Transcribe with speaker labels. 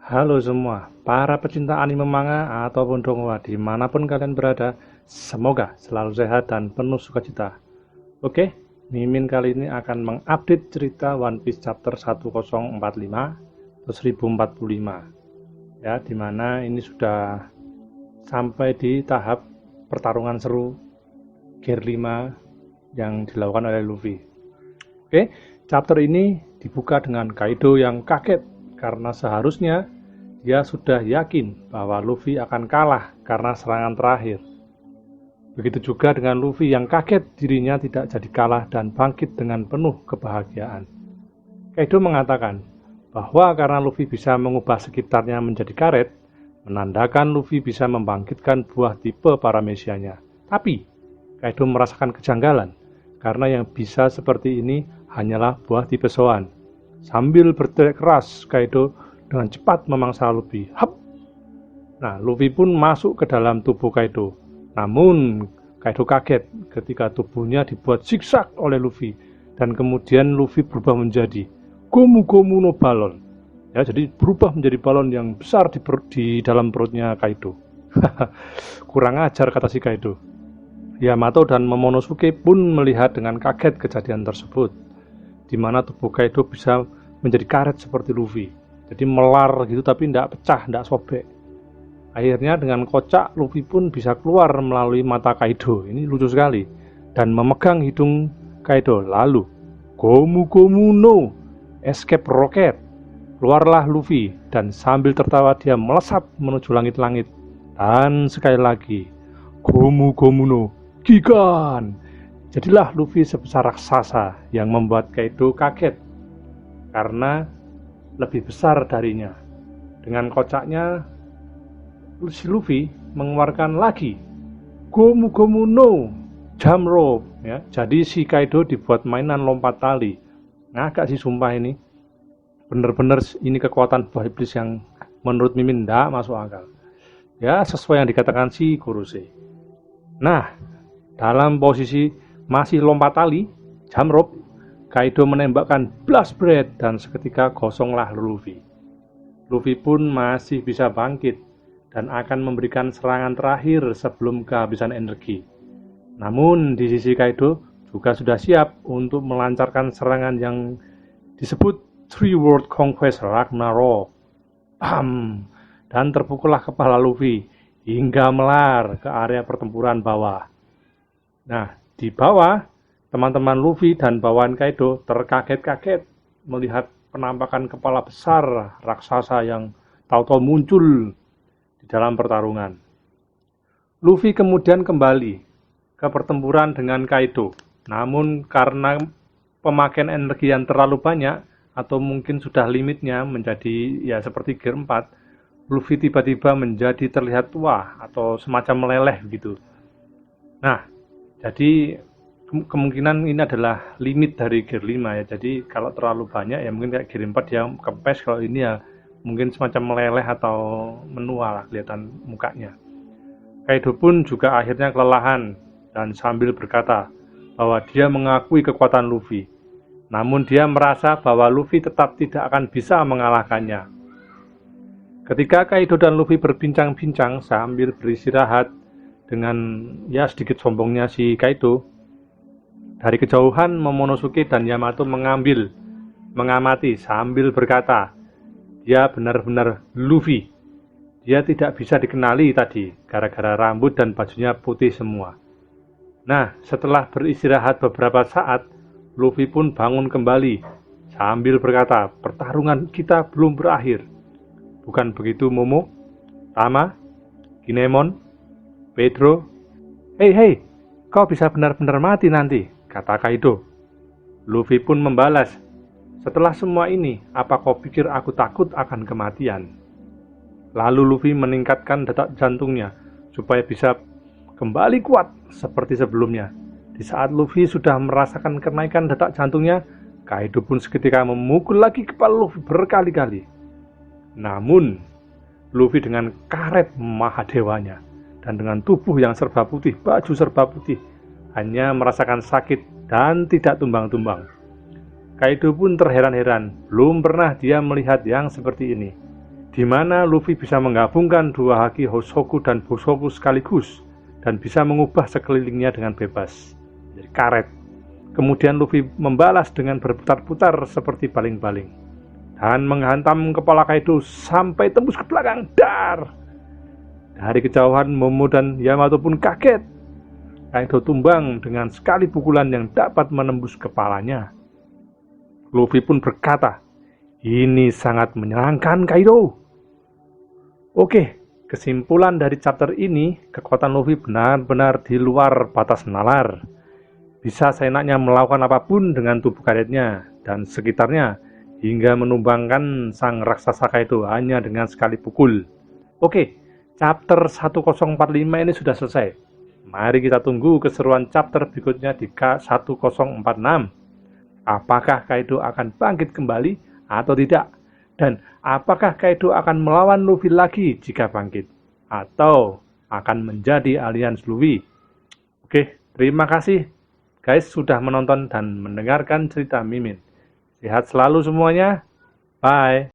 Speaker 1: Halo semua, para pecinta anime manga ataupun donghua dimanapun kalian berada, semoga selalu sehat dan penuh sukacita. Oke, Mimin kali ini akan mengupdate cerita One Piece chapter 1045 atau 1045, ya, dimana ini sudah sampai di tahap pertarungan seru Gear 5 yang dilakukan oleh Luffy. Oke, chapter ini dibuka dengan Kaido yang kaget karena seharusnya dia sudah yakin bahwa Luffy akan kalah karena serangan terakhir. Begitu juga dengan Luffy yang kaget dirinya tidak jadi kalah dan bangkit dengan penuh kebahagiaan. Kaido mengatakan bahwa karena Luffy bisa mengubah sekitarnya menjadi karet, menandakan Luffy bisa membangkitkan buah tipe paramecianya. Tapi Kaido merasakan kejanggalan karena yang bisa seperti ini hanyalah buah tipe Zoan. Sambil berteriak keras, Kaido dengan cepat memangsa Luffy. Hap! Nah, Luffy pun masuk ke dalam tubuh Kaido. Namun, Kaido kaget ketika tubuhnya dibuat zigzag oleh Luffy. Dan kemudian Luffy berubah menjadi Gomu Gomu no Balon. Ya, jadi berubah menjadi balon yang besar di dalam perutnya Kaido. Kurang ajar, kata si Kaido. Yamato dan Momonosuke pun melihat dengan kaget kejadian tersebut, di mana tubuh Kaido bisa menjadi karet seperti Luffy. Jadi melar gitu tapi tidak pecah, tidak sobek. Akhirnya dengan kocak Luffy pun bisa keluar melalui mata Kaido. Ini lucu sekali. Dan memegang hidung Kaido. Lalu Gomu Gomu no Escape Rocket. Keluarlah Luffy dan sambil tertawa dia melesat menuju langit-langit. Dan sekali lagi Gomu Gomu no Gigan. Jadilah Luffy sebesar raksasa yang membuat Kaido kaget karena lebih besar darinya. Dengan kocaknya si Luffy mengeluarkan lagi Gomu Gomu no Jump Rope, ya. Jadi si Kaido dibuat mainan lompat tali. Ngagak sih sumpah ini. Bener-bener ini kekuatan buah iblis yang menurut Mimin tidak masuk akal. Ya, sesuai yang dikatakan si Kurose. Nah, dalam posisi masih lompat tali, jump rope, Kaido menembakkan blast breath dan seketika gosonglah Luffy. Luffy pun masih bisa bangkit dan akan memberikan serangan terakhir sebelum kehabisan energi. Namun di sisi Kaido juga sudah siap untuk melancarkan serangan yang disebut Three World Conquest Ragnarok. Bam! Dan terpukullah kepala Luffy hingga melar ke area pertempuran bawah. Nah, di bawah, teman-teman Luffy dan bawahan Kaido terkaget-kaget melihat penampakan kepala besar raksasa yang tahu-tahu muncul di dalam pertarungan. Luffy kemudian kembali ke pertempuran dengan Kaido. Namun karena pemakaian energi yang terlalu banyak atau mungkin sudah limitnya menjadi ya seperti Gear 4, Luffy tiba-tiba menjadi terlihat tua atau semacam meleleh gitu. Nah, jadi kemungkinan ini adalah limit dari Gear 5 ya. Jadi kalau terlalu banyak ya mungkin kayak Gear 4 dia kempes, kalau ini ya mungkin semacam meleleh atau menua lah kelihatan mukanya. Kaido pun juga akhirnya kelelahan dan sambil berkata bahwa dia mengakui kekuatan Luffy. Namun dia merasa bahwa Luffy tetap tidak akan bisa mengalahkannya. Ketika Kaido dan Luffy berbincang-bincang sambil beristirahat dengan ya sedikit sombongnya si Kaido, dari kejauhan Momonosuke dan Yamato mengamati sambil berkata, dia benar-benar Luffy. Dia tidak bisa dikenali tadi gara-gara rambut dan bajunya putih semua. Nah, setelah beristirahat beberapa saat, Luffy pun bangun kembali sambil berkata, pertarungan kita belum berakhir. Bukan begitu Momo, Tama, Kinemon, Pedro? Hei, kau bisa benar-benar mati nanti, kata Kaido. Luffy pun membalas, setelah semua ini, apa kau pikir aku takut akan kematian? Lalu Luffy meningkatkan detak jantungnya supaya bisa kembali kuat seperti sebelumnya. Di saat Luffy sudah merasakan kenaikan detak jantungnya, Kaido pun seketika memukul lagi kepala Luffy berkali-kali. Namun, Luffy dengan karet mahadewanya dan dengan tubuh yang serba putih, baju serba putih, hanya merasakan sakit dan tidak tumbang-tumbang. Kaido pun terheran-heran, belum pernah dia melihat yang seperti ini. di mana Luffy bisa menggabungkan dua haki Hosoku dan Bosoku sekaligus dan bisa mengubah sekelilingnya dengan bebas jadi karet. Kemudian Luffy membalas dengan berputar-putar seperti baling-baling dan menghantam kepala Kaido sampai tembus ke belakang. Dar! Dari kejauhan Momo dan Yamato pun kaget. Kaido tumbang dengan sekali pukulan yang dapat menembus kepalanya. Luffy pun berkata, "Ini sangat menyenangkan, Kaido." Oke, kesimpulan dari chapter ini, kekuatan Luffy benar-benar di luar batas nalar. Bisa seenaknya melakukan apapun dengan tubuh karetnya dan sekitarnya, hingga menumbangkan sang raksasa Kaido hanya dengan sekali pukul. Oke, chapter 1045 ini sudah selesai. Mari kita tunggu keseruan chapter berikutnya di K1046. Apakah Kaido akan bangkit kembali atau tidak? Dan apakah Kaido akan melawan Luffy lagi jika bangkit? Atau akan menjadi alians Luffy? Oke, terima kasih guys sudah menonton dan mendengarkan cerita Mimin. Sehat selalu semuanya. Bye.